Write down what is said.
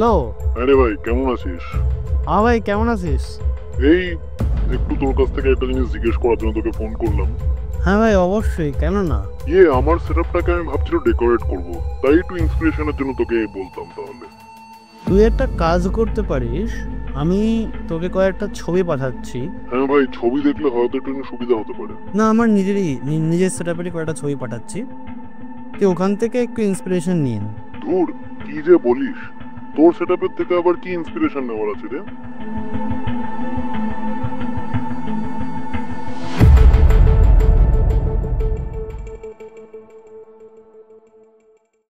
Hello. আরে ভাই কেমন আছিস? হ্যাঁ ভাই, কেমন আছিস? এই একটু তোর কাছ থেকে একটা জিনিস জিজ্ঞেস করার জন্য তোকে ফোন করলাম। হ্যাঁ ভাই, অবশ্যই, কেন না। আমার সেটআপটাকে আমি ভাবছিল ডেকোরেট করব, তাই একটু ইন্সপিরেশনের জন্য তোকে বলতাম তাহলে। তুই একটা কাজ করতে পারিস, আমি তোকে কয়েকটা ছবি পাঠাচ্ছি। হ্যাঁ ভাই, ছবি দেখলে হয়তো একটু সুবিধা হতে পারে। না, আমার নিজের সেটআপেরই কয়েকটা ছবি পাঠাচ্ছি, তুই ওখান থেকে একটু ইন্সপিরেশন নিন। ধুর, কি যে বলিস, তোর সেটআপের থেকে আবার কি ইন্সপিরেশন নেওয়ার আছে রে?